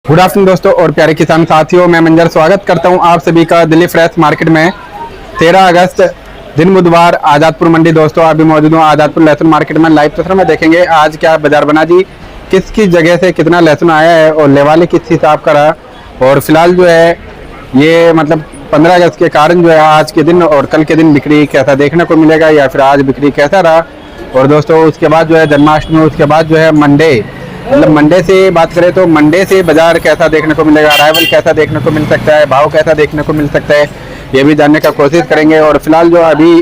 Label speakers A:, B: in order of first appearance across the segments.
A: Good afternoon दोस्तों और प्यारे किसान साथियों, मैं मंजर स्वागत करता हूं आप सभी का दिल्ली फ्रेश मार्केट में। 13 अगस्त दिन बुधवार आज़ादपुर मंडी। दोस्तों अभी मौजूद हूं आज़ादपुर लहसुन मार्केट में। लाइव तस्वीर में देखेंगे आज क्या बाजार बना जी, किस जगह से कितना लहसुन आया है और लेवाली किस हिसाब का रहा। और फिलहाल जो है ये मतलब 15 अगस्त के कारण जो है आज के दिन और कल के दिन बिक्री कैसा देखने को मिलेगा या फिर आज बिक्री कैसा रहा। और दोस्तों उसके बाद जो है जन्माष्टमी, उसके बाद जो है मंडे, मतलब मंडे से बात करें तो मंडे से बाजार कैसा देखने को मिलेगा, अराइवल कैसा देखने को मिल सकता है, भाव कैसा देखने को मिल सकता है, ये भी जानने का कोशिश करेंगे। और फिलहाल जो अभी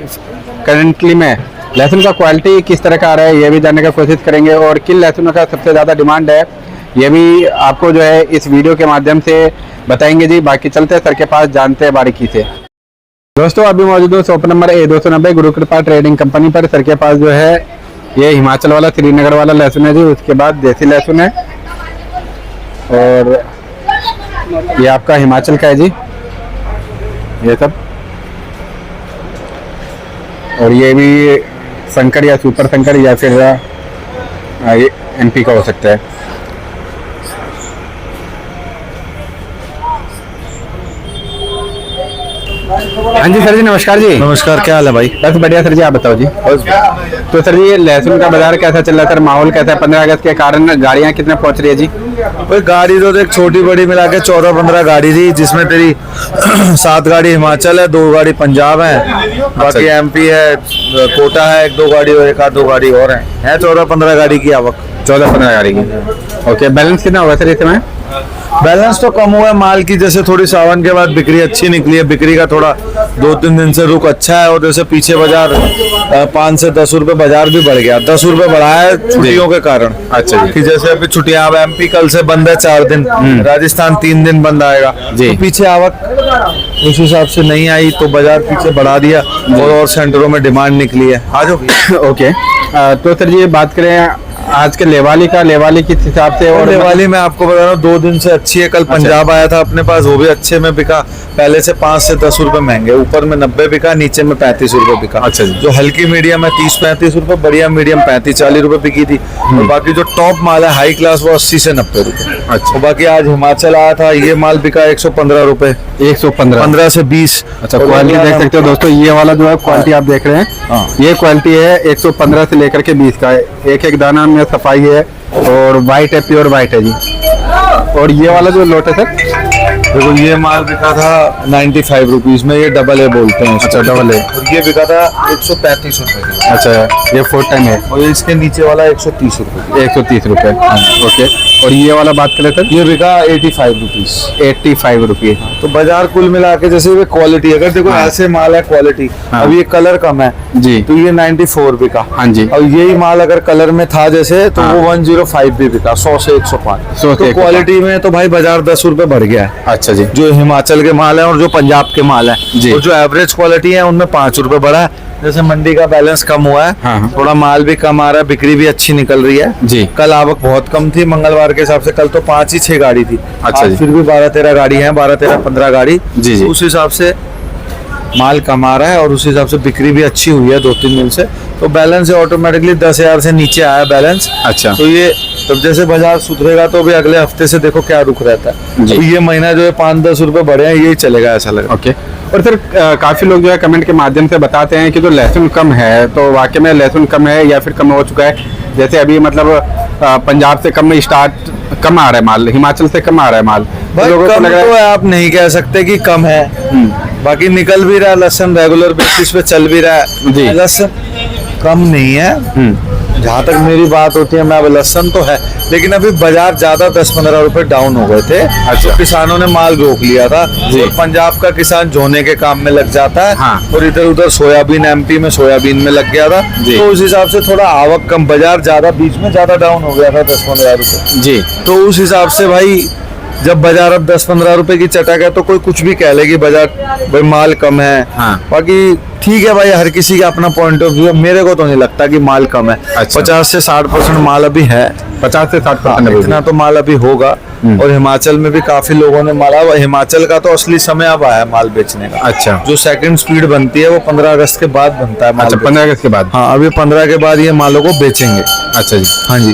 A: करंटली में लहसुन का क्वालिटी किस तरह का आ रहा है ये भी जानने का कोशिश करेंगे। और किन लहसुन का सबसे ज़्यादा डिमांड है ये भी आपको जो है इस वीडियो के माध्यम से बताएंगे जी। बाकी चलते हैं सर के पास, जानते हैं बारीकी से। दोस्तों अभी मौजूद हूँ शॉप नंबर A290 गुरु कृपा ट्रेडिंग कंपनी पर। सर के पास जो है ये हिमाचल वाला श्रीनगर वाला लहसुन है जी, उसके बाद देसी लहसुन है और ये आपका हिमाचल का है जी ये सब। और ये भी संकर या सुपर संकर या फिर ये MP का हो सकता है। हाँ जी सर जी, नमस्कार जी।
B: नमस्कार, क्या हाल है भाई?
A: बस बढ़िया सर जी, आप बताओ जी। तो सर जी ये लहसुन का बाजार कैसा चल रहा है सर, माहौल कैसा है? 15 अगस्त के कारण गाड़ियाँ कितने पहुंच रही है जी?
B: भाई गाड़ी तो देख, छोटी बड़ी मिला के 14-15 गाड़ी थी, जिसमें तेरी 7 गाड़ी हिमाचल है, 2 गाड़ी पंजाब है, बाकी MP है, कोटा है 1-2 गाड़ी और 1-2 गाड़ी और है 14-15 गाड़ी की आवक।
A: 14-15 गाड़ी की। ओके, बैलेंस कितना होगा सर इस समय?
B: बैलेंस तो कम हुआ है माल की, जैसे थोड़ी सावन के बाद बिक्री अच्छी निकली है, बिक्री का थोड़ा 2-3 दिन से रुख अच्छा है। और जैसे पीछे बाजार 5 से 10 रुपए बाजार भी बढ़ गया, 10 रुपए बढ़ा है छुट्टियों के कारण।
A: अच्छा जी,
B: कि जैसे अभी छुट्टियां, अब MP कल से बंद है 4 दिन, राजस्थान 3 दिन बंद आएगा
A: जी।
B: तो पीछे आवक उस हिसाब से नहीं आई तो बाजार पीछे बढ़ा दिया और सेंटरों में डिमांड निकली है। आ जाओ।
A: ओके, तो सर जी ये बात करें आज के लेवाली का, लेवाली किस हिसाब से? और
B: लेवाली मैं आपको बता रहा हूँ 2 दिन से अच्छी है। कल पंजाब आया था अपने पास, वो भी अच्छे में बिका, पहले से 5 से 10 रुपए महंगे, ऊपर में 90 बिका, नीचे में 35 रुपए बिका।
A: अच्छा जी।
B: जो हल्की मीडियम है 30-35 रुपए, बढ़िया मीडियम 35-40 रुपए बिकी थी। और बाकी जो टॉप माल है हाई क्लास वो 80 से 90 रुपए।
A: अच्छा,
B: बाकी आज हिमाचल आया था, ये माल बिका 115 रुपए,
A: 115
B: से 20।
A: अच्छा, क्वालिटी देख सकते हो दोस्तों, ये वाला जो है क्वालिटी आप देख रहे हैं, ये क्वालिटी है 115 से लेकर के 20 का है। एक दाना में सफाई है और वाइट है, प्योर वाइट है जी। और ये वाला जो लोट है सर,
B: देखो ये माल बिका था 95 रुपीज में, ये डबल A बोलते हैं।
A: अच्छा, डबल A।
B: और ये बिका था 135 रुपए।
A: अच्छा, ये 4 टाइम है
B: और इसके नीचे वाला 130 रुपए।
A: 130 रुपए। ओके, और ये वाला बात करें सर,
B: ये बिका 85 रुपीज।
A: 85 रुपये।
B: तो बाजार कुल मिला के जैसे ये क्वालिटी, अगर देखो ऐसे माल है क्वालिटी, अब ये कलर कम है
A: जी
B: तो ये 94 बिका।
A: हाँ जी।
B: और यही माल अगर कलर में था जैसे तो वो 105 भी बिका, 100 से 105। तो क्वालिटी में तो भाई बाजार 10 रुपए बढ़ गया है।
A: अच्छा जी।
B: जो हिमाचल के माल है और जो पंजाब के माल है
A: जी।
B: और जो एवरेज क्वालिटी है उनमें 5 रुपए बढ़ा है। जैसे मंडी का बैलेंस कम हुआ है,
A: हाँ।
B: थोड़ा माल भी कम आ रहा है, बिक्री भी अच्छी निकल रही है
A: जी।
B: कल आवक बहुत कम थी मंगलवार के हिसाब से, कल तो 5 ही 6 गाड़ी थी।
A: अच्छा जी।
B: फिर भी 12-13 गाड़ी है, 12-13-15 गाड़ी
A: जी जी।
B: उस हिसाब से माल कम आ रहा है और उस हिसाब से बिक्री भी अच्छी हुई है 2-3 दिन से। तो बैलेंस ऑटोमेटिकली 10,000 से नीचे आया बैलेंस।
A: अच्छा,
B: तो ये तब जैसे बाजार सुधरेगा तो भी अगले हफ्ते से देखो क्या रुख रहता है।
A: जी।
B: तो ये महीना जो है 5-10 रुपए बढ़े हैं, यही चलेगा ऐसा लग रहा है।
A: ओके। और सर काफी लोग जो है कमेंट के माध्यम से बताते हैं कि जो लहसुन कम है, तो वाकई में लहसुन कम है या फिर कम हो चुका है? जैसे अभी मतलब पंजाब से कम कम आ रहा है माल, हिमाचल से कम आ रहा है माल,
B: भाई
A: लोगों को
B: कम
A: लग रहा
B: तो
A: है
B: आप नहीं कह सकते कि कम है, बाकी निकल भी रहा है लहसुन, रेगुलर बेसिस पे चल भी रहा है
A: जी।
B: लहसुन कम नहीं है। जहाँ तक मेरी बात होती है, मैं अब लहसुन तो है लेकिन अभी बाजार ज्यादा 10-15 रुपए डाउन हो गए थे।
A: अच्छा।
B: तो किसानों ने माल रोक लिया था
A: जी।
B: और पंजाब का किसान झोने के काम में लग जाता है।
A: हाँ।
B: और इधर उधर सोयाबीन, MP में सोयाबीन में लग गया था,
A: जी।
B: तो उस हिसाब से थोड़ा आवक कम, बाजार ज्यादा बीच में ज्यादा डाउन हो गया था 10-15 रुपए
A: जी।
B: तो उस हिसाब से भाई जब बाजार अब 10-15 रुपए की चटक है तो कोई कुछ भी कह ले कि बाजार भाई माल कम है।
A: हाँ।
B: बाकी ठीक है भाई, हर किसी का अपना पॉइंट ऑफ व्यू है, मेरे को तो नहीं लगता कि माल कम है।
A: अच्छा।
B: 50 से 60% माल अभी है,
A: 50 से 60%
B: इतना तो माल अभी होगा। और हिमाचल में भी काफी लोगों ने माला। हिमाचल का तो असली समय अब आया माल बेचने का।
A: अच्छा
B: जो सेकंड स्पीड बनती है वो 15 अगस्त के बाद बनता है माल।
A: अच्छा, 15 अगस्त के बाद।
B: हाँ, अभी 15 के बाद ये मालों को बेचेंगे।
A: अच्छा जी।
B: हाँ जी,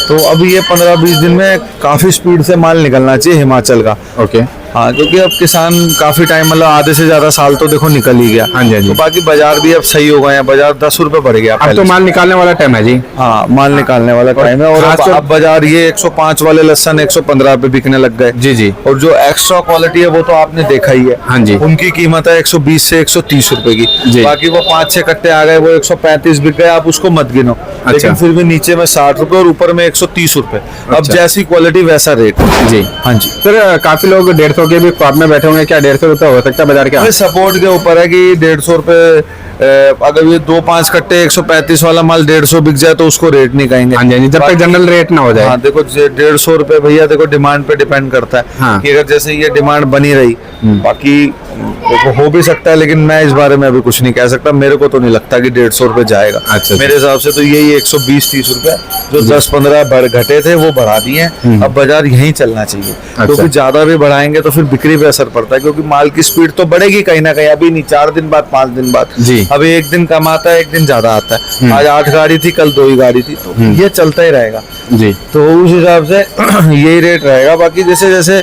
B: तो अब ये 15-20 दिन में काफी स्पीड से माल निकलना चाहिए हिमाचल का।
A: ओके।
B: हाँ, क्योंकि अब किसान काफी टाइम, मतलब आधे से ज्यादा साल तो देखो निकल ही गया।
A: हाँ जी, हाँ जी।
B: तो बाकी बाजार भी अब सही हो गए हैं, बाजार 10 रुपए बढ़ गया
A: अब
B: पहले
A: तो
B: से।
A: माल निकालने वाला टाइम है जी।
B: हाँ, माल निकालने वाला टाइम है। और अब बाजार ये 105 वाले लहसन 115 पे बिकने लग गए।
A: जी जी।
B: और जो एक्स्ट्रा क्वालिटी है वो तो आपने देखा ही है।
A: हाँ जी।
B: उनकी कीमत है 120 से 130 रुपए
A: जी।
B: की। बाकी वो 5-6 कट्टे आ गए, वो 135 बिक गए, आप उसको मत गिनो। लेकिन फिर भी नीचे में 60 रुपए और ऊपर में 130 रुपए। अब
A: अच्छा।
B: जैसी क्वालिटी वैसा रेट।
A: जी।
B: हाँ जी।
A: सर काफी लोग 150 के भी ख्वाब में बैठे होंगे, क्या 150 रुपए हो सकता है बाजार का?
B: सपोर्ट के ऊपर है कि 150 रुपए, अगर ये 2-5 कट्टे 135 वाला माल 150 बिक जाए तो उसको रेट नहीं कहेंगे।
A: हाँ जी, हाँ जी, जब तक जनरल रेट ना हो जाए।
B: हाँ, देखो 150 रुपए भैया, देखो डिमांड पे डिपेंड करता है।
A: हाँ।
B: कि अगर जैसे ये डिमांड बनी रही, बाकी देखो हो भी सकता है, लेकिन मैं इस बारे में अभी कुछ नहीं कह सकता। मेरे को तो नहीं लगता कि 150 रुपए जाएगा।
A: अच्छा।
B: मेरे हिसाब से तो यही 120-30 रुपए जो 10-15 घटे थे वो बढ़ा दिए हैं। अब बाजार यहीं चलना चाहिए, क्योंकि ज्यादा भी बढ़ाएंगे तो फिर बिक्री पे असर पड़ता है, क्योंकि माल की स्पीड तो बढ़ेगी कहीं ना कहीं। अभी नहीं, 4 दिन बाद, 5 दिन बाद।
A: जी।
B: अभी एक दिन कम आता है, एक दिन ज्यादा आता है। आज 8 गाड़ी थी, कल 2 ही गाड़ी थी, तो ये चलता ही रहेगा।
A: जी।
B: तो उस हिसाब से यही रेट रहेगा। बाकी जैसे जैसे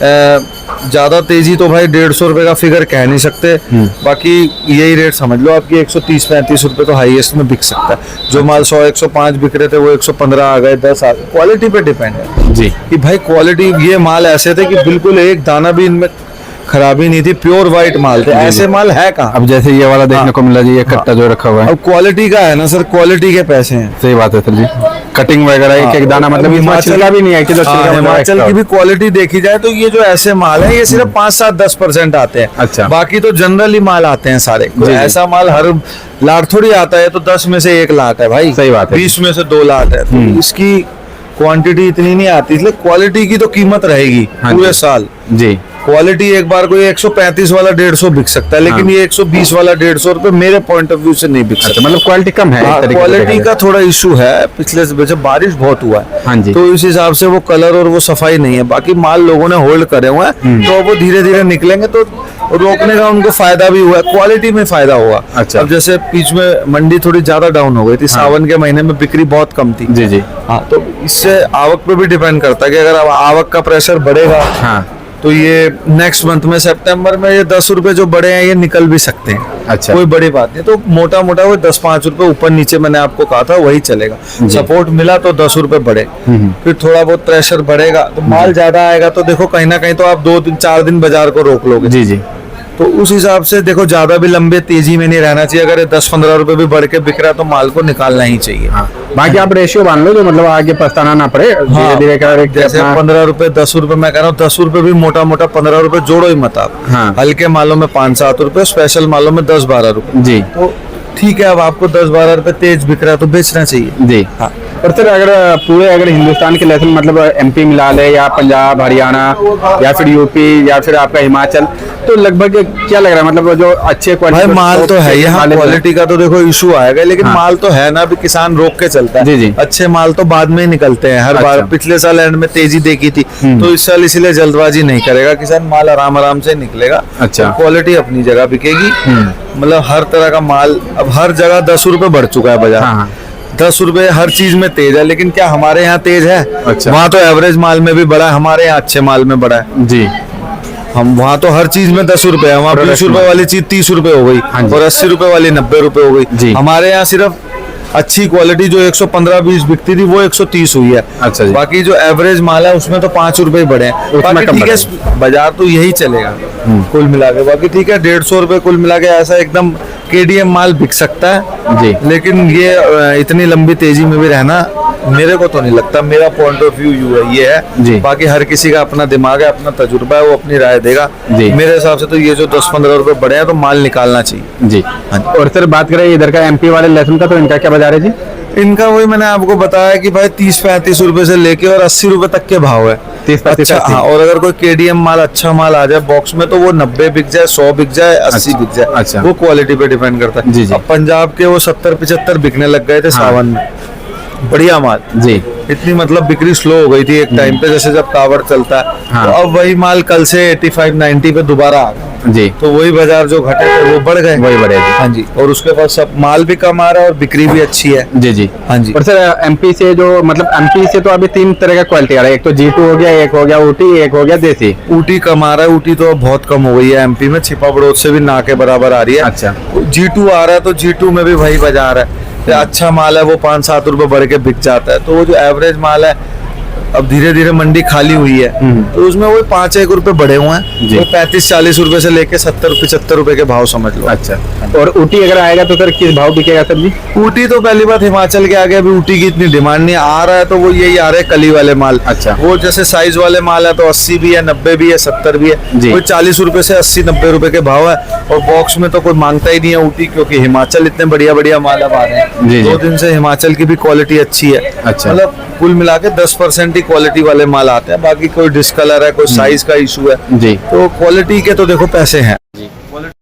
B: ज्यादा तेजी तो भाई 150 रुपए का फिगर कह नहीं सकते। बाकी यही रेट समझ लो आपकी 130-35 रुपए तो हाईएस्ट में बिक सकता है। जो माल 100-105 बिक रहे थे वो 115 आ गए, 10 आ गए। क्वालिटी पे डिपेंड है
A: जी।
B: कि भाई क्वालिटी, ये माल ऐसे थे कि बिल्कुल एक दाना भी इनमें खराबी नहीं थी, प्योर व्हाइट माल थे। ऐसे माल है कहाँ?
A: अब जैसे ये वाला देखने को मिला जी, ये कट्टा जो रखा हुआ है।
B: अब क्वालिटी का है ना सर, क्वालिटी के पैसे हैं।
A: सही बात है सर जी। कटिंग वगैरह एक एक दाना, मतलब हिमाचल का भी नहीं है कि जो छिलका
B: हिमाचल की भी क्वालिटी देखी जाए तो ये जो ऐसे माल है ये सिर्फ 5-7-10% आते हैं।
A: अच्छा।
B: बाकी तो जनरली माल आते हैं सारे।
A: जी।
B: ऐसा माल हर लाट थोड़ी आता है, तो 10 में से 1 लाट है भाई।
A: सही बात है।
B: 20 में से 2 लाट है, तो इसकी क्वांटिटी इतनी नहीं आती, इसलिए क्वालिटी की तो कीमत रहेगी पूरे साल।
A: जी।
B: क्वालिटी एक बार कोई 135 वाला 150 बिक सकता है, लेकिन ये 120 वाला 150 रुपए मेरे पॉइंट ऑफ व्यू से नहीं बिक सकता।
A: मतलब क्वालिटी कम है, एक तरीके से
B: क्वालिटी
A: देखा
B: का थोड़ा इशू है। पिछले जब बारिश बहुत हुआ है,
A: हाँ जी।
B: तो इस हिसाब से वो कलर और वो सफाई नहीं है। बाकी माल लोगों ने होल्ड करे हुए हैं, तो वो धीरे धीरे निकलेंगे, तो रोकने का उनको फायदा भी हुआ है, क्वालिटी में फायदा हुआ।
A: अच्छा।
B: अब जैसे बीच में मंडी थोड़ी ज्यादा डाउन हो गई थी, सावन के महीने में बिक्री बहुत कम थी।
A: जी जी।
B: हाँ, तो इससे आवक पे भी डिपेंड करता है कि अगर आवक का प्रेशर बढ़ेगा,
A: हाँ,
B: तो ये नेक्स्ट मंथ में सितंबर में ये 10 रुपए जो बढ़े हैं ये निकल भी सकते हैं।
A: अच्छा।
B: कोई बड़ी बात नहीं। तो मोटा मोटा वो 10-5 रुपए ऊपर नीचे मैंने आपको कहा था वही चलेगा। सपोर्ट मिला तो 10 रुपए बढ़े, फिर थोड़ा बहुत प्रेशर बढ़ेगा तो माल ज्यादा आएगा, तो देखो कहीं ना कहीं तो आप 2-4 दिन बाजार को रोक लोगे।
A: जी जी।
B: तो उस हिसाब से देखो ज्यादा भी लंबे तेजी में नहीं रहना चाहिए। अगर 10-15 रुपए भी बढ़ के बिक रहा है तो माल को निकालना ही चाहिए।
A: हाँ। बाकी आप रेशियो बांध लो, जो मतलब आगे पछताना ना पड़े, धीरे धीरे कर
B: जैसे 15 रुपए 10 रुपए, मैं कह रहा हूँ 10 रुपए भी मोटा मोटा 15 रुपए जोड़ो ही मत आप।
A: हाँ।
B: हल्के मालों में 5-7 रुपए, स्पेशल मालों में 10-12 रुपए।
A: जी।
B: तो ठीक है, अब आपको 10-12 रुपए तेज बिक रहा है तो बेचना चाहिए।
A: जी।
B: हाँ।
A: और सर अगर हिंदुस्तान के लहसुन मतलब एमपी मिला ले, या पंजाब, हरियाणा, या फिर यूपी, या फिर आपका हिमाचल, तो लगभग क्या लग रहा है, मतलब जो अच्छे
B: भाई माल तो है यहाँ, क्वालिटी का तो देखो इशू आएगा, लेकिन माल तो है ना, अभी किसान रोक के चलता है।
A: जी जी।
B: अच्छे माल तो बाद में ही निकलते हैं हर बार। पिछले साल एंड में तेजी देखी थी, तो इस साल इसलिए जल्दबाजी नहीं करेगा किसान, माल आराम आराम से निकलेगा।
A: अच्छा।
B: क्वालिटी अपनी जगह बिकेगी, मतलब हर तरह का माल। अब हर जगह 10 रुपए बढ़ चुका है बाजार।
A: हाँ।
B: 10 रुपए हर चीज में तेज है, लेकिन क्या हमारे यहाँ तेज है?
A: अच्छा।
B: वहाँ तो एवरेज माल में भी बढ़ा है, हमारे यहाँ अच्छे माल में बढ़ा है।
A: जी।
B: हम वहाँ तो हर चीज में 10 रुपए है, वहाँ 20 रुपए वाली चीज 30 रुपए हो गई, और 80 रुपए वाली 90 रुपए हो
A: जी।
B: गई। हमारे यहाँ सिर्फ अच्छी क्वालिटी जो 115-20 बिकती थी वो 130 हुई है।
A: अच्छा जी।
B: बाकी जो एवरेज माल है उसमें तो 5 रुपए ही बढ़े हैं। बाकी ठीक है, बाजार तो यही चलेगा कुल मिला के। बाकी ठीक है, 150 रुपए कुल मिला के ऐसा एकदम केडीएम माल बिक सकता है
A: जी।
B: लेकिन ये इतनी लंबी तेजी में भी रहना मेरे को तो नहीं लगता। मेरा पॉइंट ऑफ व्यू ये है
A: जी।
B: बाकी हर किसी का अपना दिमाग है, अपना तजुर्बा है, वो अपनी राय देगा
A: जी।
B: मेरे हिसाब से तो ये जो 10-15 रुपए बढ़े हैं तो माल निकालना चाहिए।
A: जी। और सर बात करें इधर का एमपी वाले लहसुन का, तो इनका क्या बाजार है जी?
B: इनका वही मैंने आपको बताया कि भाई 30-35 रुपए से लेके और 80 रुपए तक के भाव है।
A: 30-35।
B: अच्छा, हाँ। और अगर कोई केडीएम माल अच्छा माल आ जाए बॉक्स में तो वो 90 बिक जाए, 100 बिक जाए, 80 बिक जाए।
A: अच्छा।
B: वो क्वालिटी पे डिपेंड करता है।
A: जी जी।
B: अब पंजाब के वो 70-75 बिकने लग गए थे सावन में, बढ़िया माल।
A: जी
B: इतनी मतलब बिक्री स्लो हो गई थी एक टाइम पे, जैसे जब कावड़ चलता है।
A: हाँ।
B: तो अब वही माल कल से 85-90 पे दोबारा आ गया।
A: जी,
B: तो वही बाजार जो घटे थे वो बढ़ गए।
A: वही बढ़े जी।
B: हाँ जी, और उसके बाद सब माल भी कम आ रहा है और बिक्री भी अच्छी है।
A: जी जी।
B: हाँ जी।
A: और सर एमपी से जो मतलब एमपी से तो अभी 3 तरह का क्वालिटी आ रहा है, एक तो G2 हो गया, एक हो गया ऊटी, एक हो गया देसी।
B: ऊटी कम आ रहा है, ऊटी तो अब बहुत कम हो गई है एमपी में, छिपा बड़ौद से भी ना के बराबर आ रही है।
A: अच्छा।
B: G2 आ रहा है तो G2 में भी वही बाजार है। तो अच्छा माल है वो 5-7 रुपए बढ़ के बिक जाता है। तो वो जो एवरेज माल है अब धीरे धीरे मंडी खाली हुई है, तो उसमें वो 5-1 रुपए बढ़े हुए हैं। वो 35-40 रुपए से लेके 70-75 रुपए के भाव समझ लो।
A: अच्छा। और ऊटी अगर आएगा तो सर किस भाव बिकेगा सर जी?
B: ऊटी तो पहली बात हिमाचल के आगे अभी ऊटी की इतनी डिमांड नहीं आ रहा है, तो वो यही आ रहे हैं कली वाले माल।
A: अच्छा।
B: वो जैसे साइज वाले माल है तो 80 भी है, 90 भी है, 70 भी है।
A: जी।
B: कोई 40 रुपए से 80-90 रुपए के भाव है। और बॉक्स में तो कोई मांगता ही नहीं है ऊटी, क्योंकि हिमाचल इतने बढ़िया बढ़िया माल अब आ रहे हैं।
A: जी, जी।
B: 2 दिन से हिमाचल की भी क्वालिटी अच्छी है।
A: अच्छा।
B: मतलब कुल मिला के 10% ही क्वालिटी वाले माल आते हैं, बाकी कोई डिस्कलर है, कोई साइज का इशू है।
A: जी
B: तो क्वालिटी के तो देखो पैसे हैं जी, क्वालिटी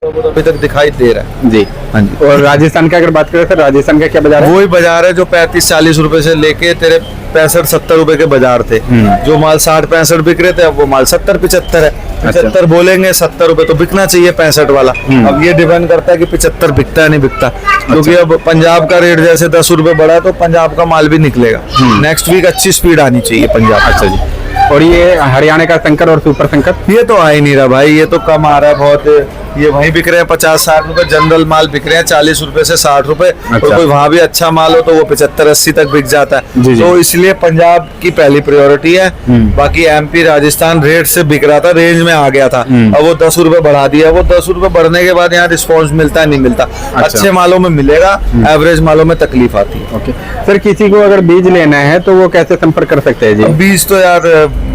B: तो अभी तक दिखाई दे रहा है।
A: जी।
B: हाँ जी।
A: और राजस्थान का अगर बात करें सर, राजस्थान का क्या बाजार है?
B: वही बाजार है जो 35-40 रुपए से लेके तेरे 65-70 रुपए के बाजार थे। जो माल 60-65 बिक रहे थे, अब वो माल 70-75 है। 75 बोलेंगे, 70 रुपए तो बिकना चाहिए 65 वाला। अब ये डिपेंड करता है कि 75 बिकता है नहीं बिकता, क्योंकि अब पंजाब का रेट जैसे 10 रुपए बढ़ा तो पंजाब का माल भी निकलेगा। नेक्स्ट वीक अच्छी स्पीड आनी चाहिए पंजाब।
A: अच्छा जी। और ये हरियाणा का शंकर और सुपर शंकर?
B: ये तो आ ही नहीं रहा भाई, ये तो कम आ रहा है बहुत। ये वहीं बिक रहे हैं 50-60 रुपए, जनरल माल बिक रहे हैं 40 रुपए से 60 रुपए।
A: अच्छा।
B: और कोई वहां भी अच्छा माल हो तो वो 75-80 तक बिक जाता है।
A: जी, जी।
B: तो इसलिए पंजाब की पहली प्रायोरिटी है। बाकी एमपी राजस्थान रेट से बिक रहा था, रेंज में आ गया था। अब वो 10 रुपए बढ़ा दिया। वो 10 रुपए बढ़ने के बाद यहाँ रिस्पॉन्स मिलता है नहीं मिलता। अच्छे मालों में मिलेगा, एवरेज मालों में तकलीफ आती है।
A: ओके सर, किसी को अगर बीज लेना है तो वो कैसे संपर्क कर सकते हैं जी?
B: अब बीज तो यार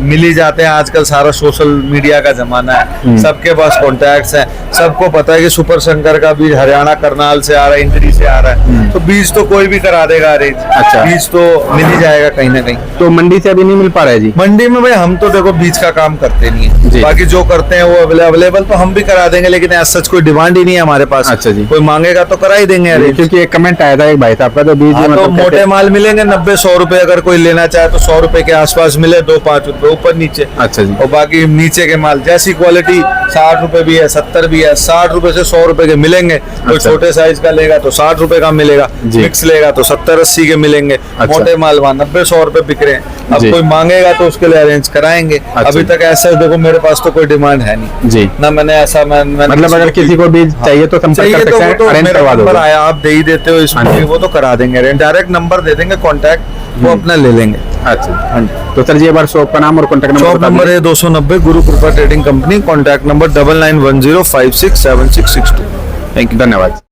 B: मिल ही जाते हैं, आजकल सारा सोशल मीडिया का जमाना है, सबके पास कॉन्टैक्ट्स हैं। सबको पता है कि सुपर शंकर का बीज हरियाणा करनाल से आ रहा है, इंद्री से आ रहा है। तो बीज तो कोई भी करा देगा अरेंज।
A: अच्छा।
B: बीज तो मिल ही जाएगा कहीं ना कहीं।
A: तो मंडी से अभी नहीं मिल पा रहा है जी?
B: मंडी में भाई हम तो देखो बीज का काम करते नहीं
A: जी।
B: है, बाकी जो करते हैं वो अवेलेबल तो हम भी करा देंगे, लेकिन ऐसा सच कोई डिमांड ही नहीं है हमारे पास।
A: अच्छा जी।
B: कोई मांगेगा तो करा ही देंगे अरेंज।
A: क्योंकि एक कमेंट आया था एक भाई साहब का, तो बीज
B: हाँ, तो
A: मतलब
B: मोटे
A: कैसे-
B: माल मिलेंगे 90-100 रुपए। अगर कोई लेना चाहे तो 100 रुपए के आसपास मिले, 2-5 रुपए ऊपर नीचे।
A: अच्छा जी।
B: और बाकी नीचे के माल जैसी क्वालिटी 60 रुपए भी है, 70 भी है, 60 रुपए से 100 रुपए के मिलेंगे। कोई
A: अच्छा।
B: छोटे साइज का लेगा तो 60 रुपए का मिलेगा,
A: जी।
B: मिक्स लेगा तो 70-80 के मिलेंगे।
A: अच्छा।
B: मोटे माल वहाँ 90-100 रुपए बिक रहे हैं। अब
A: जी।
B: कोई मांगेगा तो उसके लिए अरेंज कराएंगे।
A: अच्छा।
B: अभी तक ऐसा देखो मेरे पास तो कोई डिमांड है नहीं
A: जी।
B: ना, मैंने ऐसा
A: मतलब अगर किसी को बीज चाहिए तो संपर्क
B: चाहिए
A: कर
B: तो
A: सकते
B: वो
A: हैं,
B: तो
A: अरेंज
B: मेरा
A: करवा
B: नंबर
A: दो।
B: आया, आप दे ही देते हो
A: हाँ
B: इसमें,
A: जी।
B: वो तो करा देंगे। डायरेक्ट नंबर दे देंगे कॉन्टैक्ट, वो अपना ले लेंगे।
A: अच्छा।
B: हाँ जी।
A: तो सर जी एक बार शॉप का नाम और कॉन्टैक्ट नंबर
B: शॉप
A: बता
B: नंबर
A: दीजिए।
B: है 290 गुरु कृपा trading company, contact number 9910567662।
A: Thank you, धन्यवाद।